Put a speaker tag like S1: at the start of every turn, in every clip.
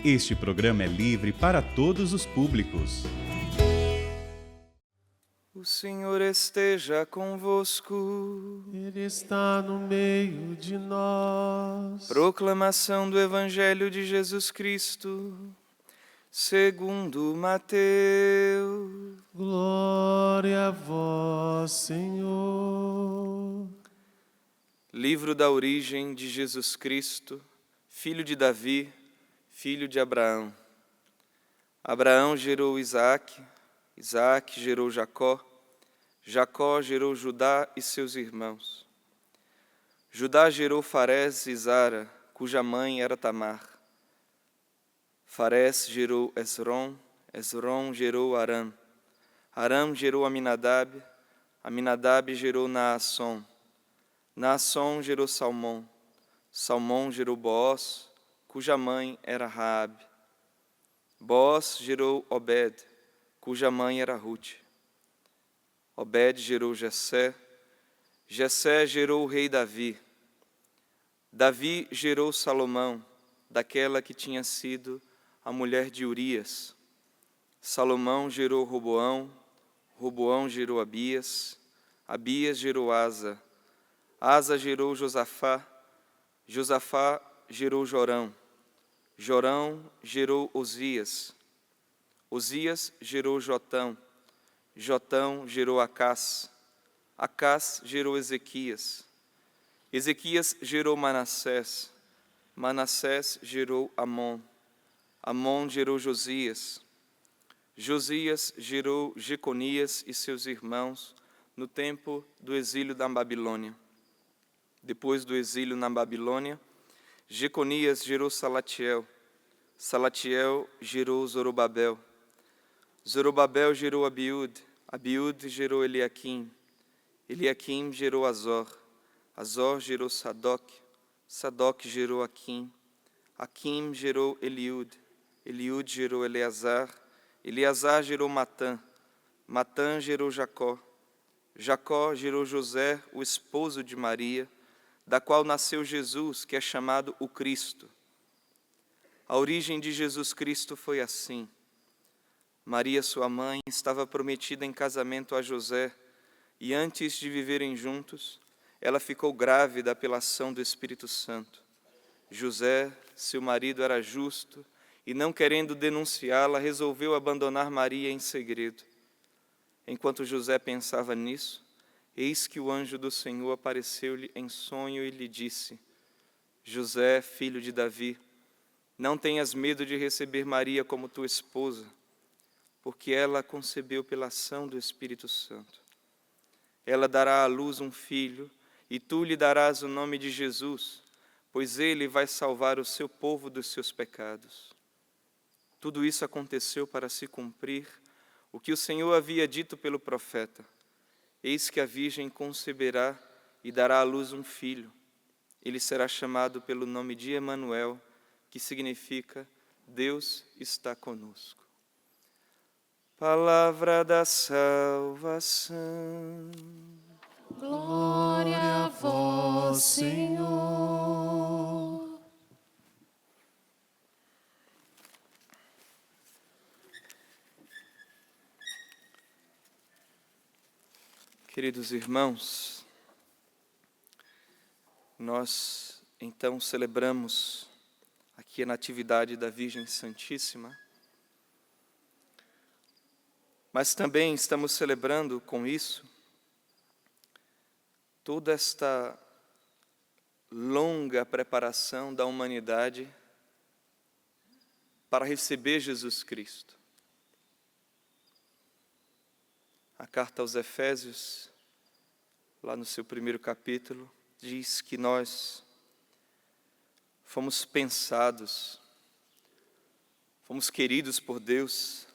S1: Este programa é livre para todos os públicos.
S2: O Senhor esteja convosco.
S3: Ele está no meio de nós.
S2: Proclamação do Evangelho de Jesus Cristo, segundo Mateus.
S3: Glória a vós, Senhor.
S2: Livro da origem de Jesus Cristo, filho de Davi, filho de Abraão. Abraão gerou Isaque, Isaque gerou Jacó, Jacó gerou Judá e seus irmãos. Judá gerou Farés e Zara, cuja mãe era Tamar. Farés gerou Esrom, Esrom gerou Aram. Aram gerou Aminadab, Aminadab gerou Naasson. Naasson gerou Salmão, Salmão gerou Boaz, cuja mãe era Raabe. Boaz gerou Obed, cuja mãe era Rute. Obed gerou Jessé, Jessé gerou o rei Davi. Davi gerou Salomão, daquela que tinha sido a mulher de Urias. Salomão gerou Roboão, Roboão gerou Abias, Abias gerou Asa, Asa gerou Josafá, Josafá gerou Jorão, Jorão gerou Osias, Osias gerou Jotão, Jotão gerou Acás, Acás gerou Ezequias, Ezequias gerou Manassés, Manassés gerou Amon, Amon gerou Josias, Josias gerou Jeconias e seus irmãos no tempo do exílio da Babilônia. Depois do exílio na Babilônia, Jeconias gerou Salatiel, Salatiel gerou Zorobabel, Zorobabel gerou Abiúde, Abiúde gerou Eliaquim, Eliaquim gerou Azor, Azor gerou Sadoc, Sadoc gerou Aquim, Aquim gerou Eliúde, Eliúde gerou Eleazar, Eleazar gerou Matã, Matã gerou Jacó, Jacó gerou José, o esposo de Maria, da qual nasceu Jesus, que é chamado o Cristo. A origem de Jesus Cristo foi assim. Maria, sua mãe, estava prometida em casamento a José, e antes de viverem juntos, ela ficou grávida pela ação do Espírito Santo. José, seu marido, era justo, e não querendo denunciá-la, resolveu abandonar Maria em segredo. Enquanto José pensava nisso, eis que o anjo do Senhor apareceu-lhe em sonho e lhe disse: José, filho de Davi, não tenhas medo de receber Maria como tua esposa, porque ela concebeu pela ação do Espírito Santo. Ela dará à luz um filho, e tu lhe darás o nome de Jesus, pois ele vai salvar o seu povo dos seus pecados. Tudo isso aconteceu para se cumprir o que o Senhor havia dito pelo profeta: eis que a virgem conceberá e dará à luz um filho. Ele será chamado pelo nome de Emanuel, que significa Deus está conosco. Palavra da salvação.
S3: Glória a vós, Senhor.
S2: Queridos irmãos, nós então celebramos aqui a Natividade da Virgem Santíssima, mas também estamos celebrando com isso toda esta longa preparação da humanidade para receber Jesus Cristo. A carta aos Efésios, lá no seu primeiro capítulo, diz que nós fomos pensados, fomos queridos por Deus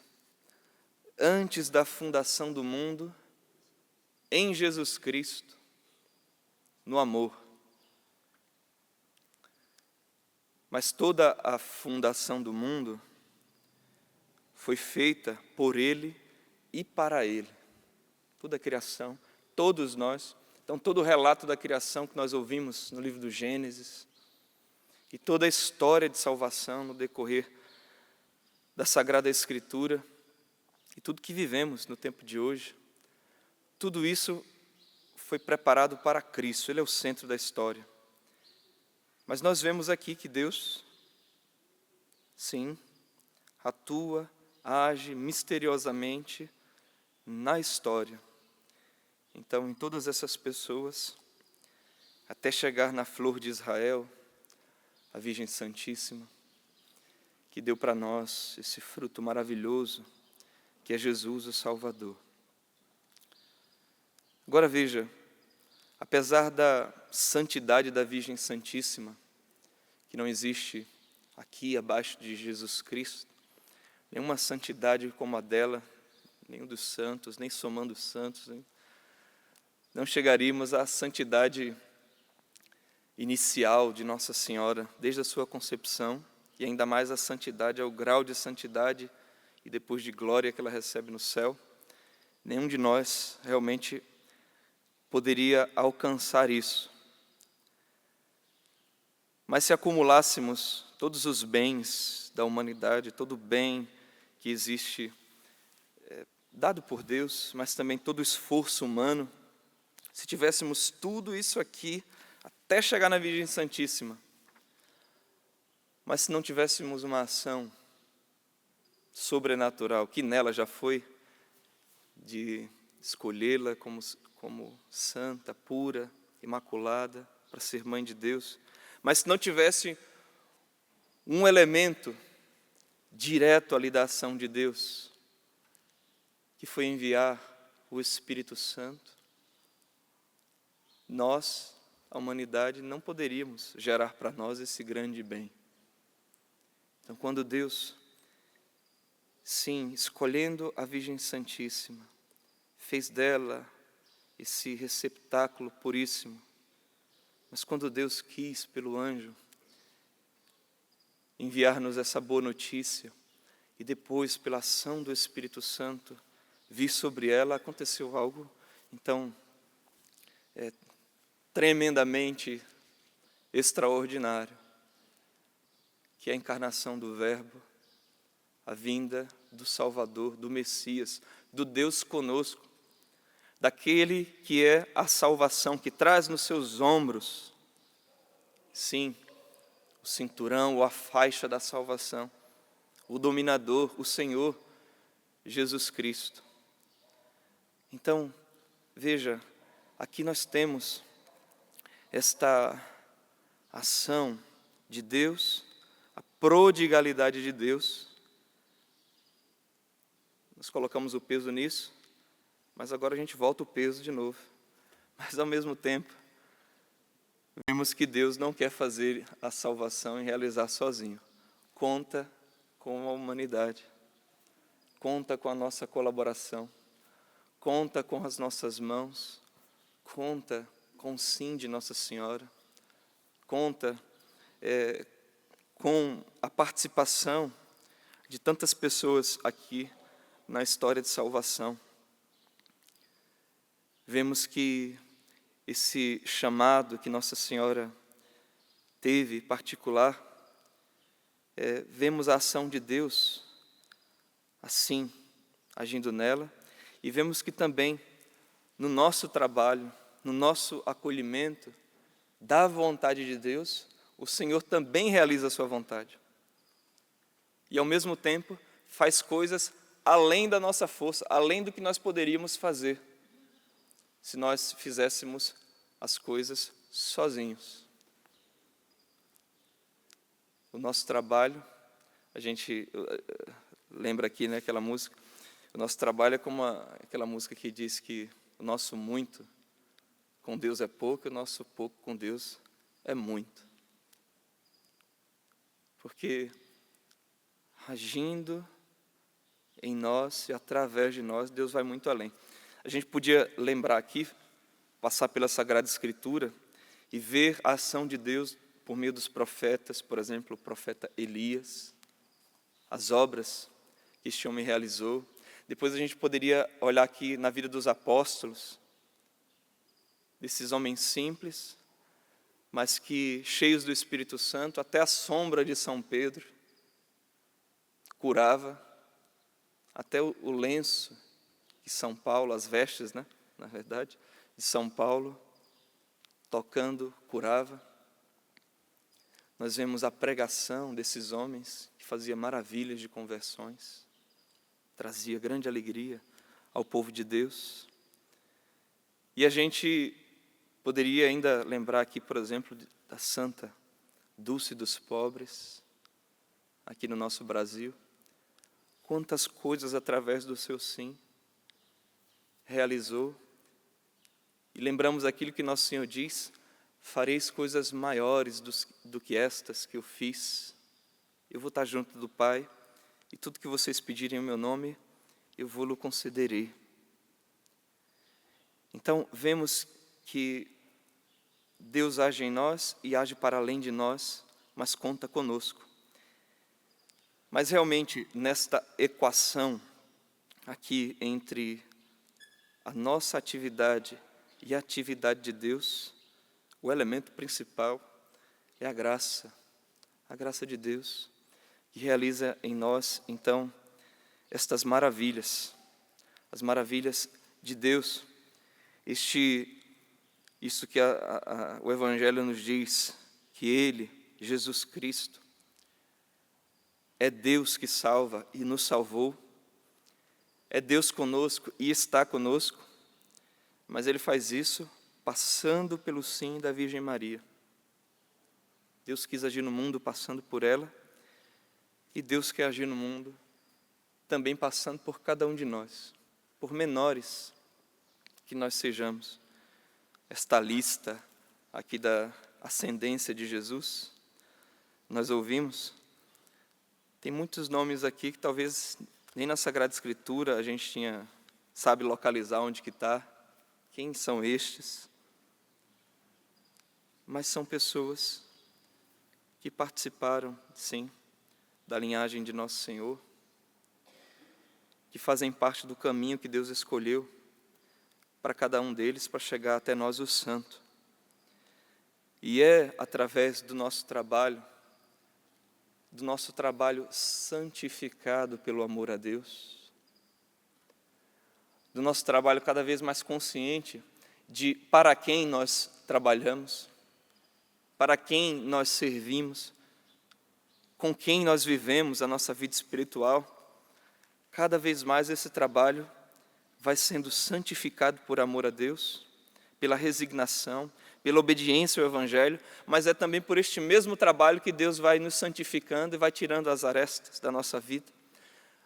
S2: antes da fundação do mundo, em Jesus Cristo, no amor. Mas toda a fundação do mundo foi feita por Ele e para Ele. Toda a criação, todos nós. Então, todo o relato da criação que nós ouvimos no livro do Gênesis, e toda a história de salvação no decorrer da Sagrada Escritura e tudo que vivemos no tempo de hoje, tudo isso foi preparado para Cristo, Ele é o centro da história. Mas nós vemos aqui que Deus, sim, atua, age misteriosamente na história. Então, em todas essas pessoas, até chegar na flor de Israel, a Virgem Santíssima, que deu para nós esse fruto maravilhoso, que é Jesus, o Salvador. Agora veja, apesar da santidade da Virgem Santíssima, que não existe aqui abaixo de Jesus Cristo, nenhuma santidade como a dela, nenhum dos santos, nem somando os santos, não chegaríamos à santidade inicial de Nossa Senhora, desde a sua concepção, e ainda mais a santidade, ao grau de santidade e depois de glória que ela recebe no céu. Nenhum de nós realmente poderia alcançar isso. Mas se acumulássemos todos os bens da humanidade, todo o bem que existe dado por Deus, mas também todo o esforço humano, se tivéssemos tudo isso aqui, até chegar na Virgem Santíssima, mas se não tivéssemos uma ação sobrenatural, que nela já foi, de escolhê-la como santa, pura, imaculada, para ser mãe de Deus, mas se não tivesse um elemento direto ali da ação de Deus, que foi enviar o Espírito Santo, nós, a humanidade, não poderíamos gerar para nós esse grande bem. Então, quando Deus, sim, escolhendo a Virgem Santíssima, fez dela esse receptáculo puríssimo, mas quando Deus quis, pelo anjo, enviar-nos essa boa notícia, e depois, pela ação do Espírito Santo, vir sobre ela, aconteceu algo, então, tremendamente extraordinário, que é a encarnação do Verbo, a vinda do Salvador, do Messias, do Deus conosco, daquele que é a salvação, que traz nos seus ombros, sim, o cinturão ou a faixa da salvação, o dominador, o Senhor Jesus Cristo. Então, veja, aqui nós temos esta ação de Deus, a prodigalidade de Deus. Nós colocamos o peso nisso, mas agora a gente volta o peso de novo. Mas ao mesmo tempo, vemos que Deus não quer fazer a salvação e realizar sozinho. Conta com a humanidade, conta com a nossa colaboração, conta com as nossas mãos, conta com o sim de Nossa Senhora, conta com a participação de tantas pessoas aqui na história de salvação. Vemos que esse chamado que Nossa Senhora teve particular, vemos a ação de Deus assim, agindo nela, e vemos que também no nosso trabalho, no nosso acolhimento da vontade de Deus, o Senhor também realiza a sua vontade. E ao mesmo tempo faz coisas além da nossa força, além do que nós poderíamos fazer, se nós fizéssemos as coisas sozinhos. O nosso trabalho, a gente lembra aqui, né, aquela música, o nosso trabalho é como aquela música que diz que o nosso muito com Deus é pouco, e o nosso pouco com Deus é muito. Porque agindo em nós e através de nós, Deus vai muito além. A gente podia lembrar aqui, passar pela Sagrada Escritura e ver a ação de Deus por meio dos profetas, por exemplo, o profeta Elias, as obras que este homem realizou. Depois a gente poderia olhar aqui na vida dos apóstolos, desses homens simples, mas que cheios do Espírito Santo, até a sombra de São Pedro, curava, até o lenço de São Paulo, as vestes, né, na verdade, de São Paulo, tocando, curava. Nós vemos a pregação desses homens que fazia maravilhas de conversões, trazia grande alegria ao povo de Deus. E a gente poderia ainda lembrar aqui, por exemplo, da Santa Dulce dos Pobres, aqui no nosso Brasil. Quantas coisas através do seu sim realizou. E lembramos aquilo que nosso Senhor diz: fareis coisas maiores do que estas que eu fiz. Eu vou estar junto do Pai, e tudo que vocês pedirem em meu nome, eu vou-lo concederei. Então, vemos que Deus age em nós e age para além de nós, mas conta conosco. Mas realmente, nesta equação aqui entre a nossa atividade e a atividade de Deus, o elemento principal é a graça de Deus, que realiza em nós, então, estas maravilhas, as maravilhas de Deus. Isso que o Evangelho nos diz, que Ele, Jesus Cristo, é Deus que salva e nos salvou, é Deus conosco e está conosco, mas Ele faz isso passando pelo sim da Virgem Maria. Deus quis agir no mundo passando por ela, e Deus quer agir no mundo também passando por cada um de nós, por menores que nós sejamos. Esta lista aqui da ascendência de Jesus, nós ouvimos, tem muitos nomes aqui que talvez nem na Sagrada Escritura a gente sabe localizar onde que está, quem são estes, mas são pessoas que participaram, sim, da linhagem de Nosso Senhor, que fazem parte do caminho que Deus escolheu para cada um deles, para chegar até nós o Santo. E é através do nosso trabalho santificado pelo amor a Deus, do nosso trabalho cada vez mais consciente de para quem nós trabalhamos, para quem nós servimos, com quem nós vivemos a nossa vida espiritual. Cada vez mais esse trabalho vai sendo santificado por amor a Deus, pela resignação, pela obediência ao Evangelho, mas é também por este mesmo trabalho que Deus vai nos santificando e vai tirando as arestas da nossa vida,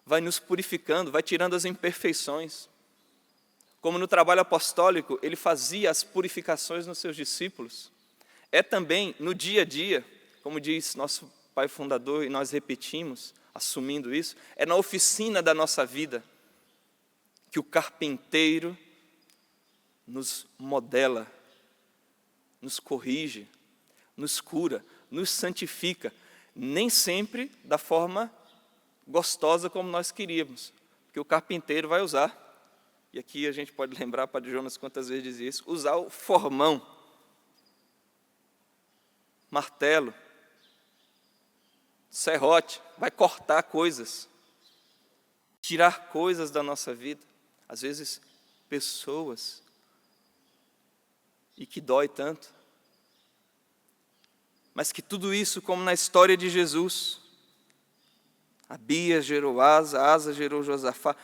S2: vai nos purificando, vai tirando as imperfeições. Como no trabalho apostólico, ele fazia as purificações nos seus discípulos. É também no dia a dia, como diz nosso Pai Fundador, e nós repetimos, assumindo isso, é na oficina da nossa vida que o carpinteiro nos modela, nos corrige, nos cura, nos santifica, nem sempre da forma gostosa como nós queríamos, porque o carpinteiro vai usar, e aqui a gente pode lembrar, Padre Jonas quantas vezes dizia isso, usar o formão, martelo, serrote, vai cortar coisas, tirar coisas da nossa vida, às vezes pessoas, e que dói tanto, mas que tudo isso, como na história de Jesus, Abias gerou Asa, Asa gerou Josafá,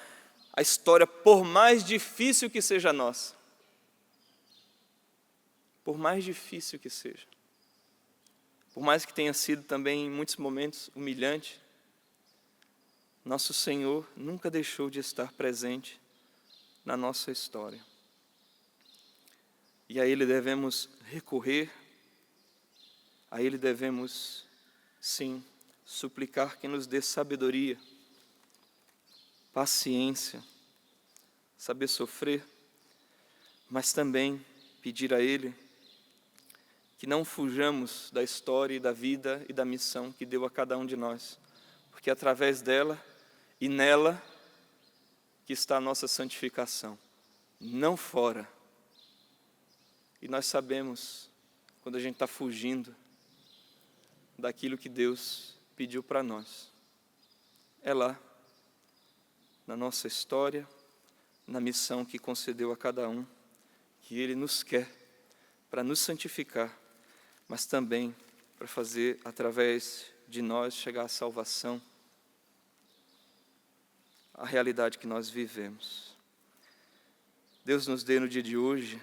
S2: a história, por mais difícil que seja a nossa, por mais difícil que seja, por mais que tenha sido também em muitos momentos humilhante, nosso Senhor nunca deixou de estar presente na nossa história. E a Ele devemos recorrer, a Ele devemos, sim, suplicar que nos dê sabedoria, paciência, saber sofrer, mas também pedir a Ele que não fujamos da história e da vida e da missão que deu a cada um de nós, porque é através dela e nela que está a nossa santificação, não fora. E nós sabemos, quando a gente está fugindo daquilo que Deus pediu para nós, é lá, na nossa história, na missão que concedeu a cada um, que Ele nos quer para nos santificar, mas também para fazer, através de nós, chegar à salvação, a realidade que nós vivemos. Deus nos dê no dia de hoje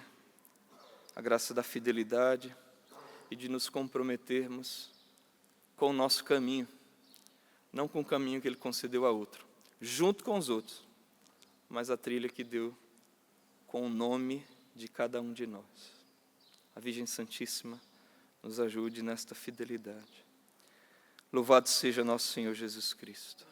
S2: a graça da fidelidade e de nos comprometermos com o nosso caminho, não com o caminho que Ele concedeu a outro, junto com os outros, mas a trilha que deu com o nome de cada um de nós. A Virgem Santíssima nos ajude nesta fidelidade. Louvado seja nosso Senhor Jesus Cristo.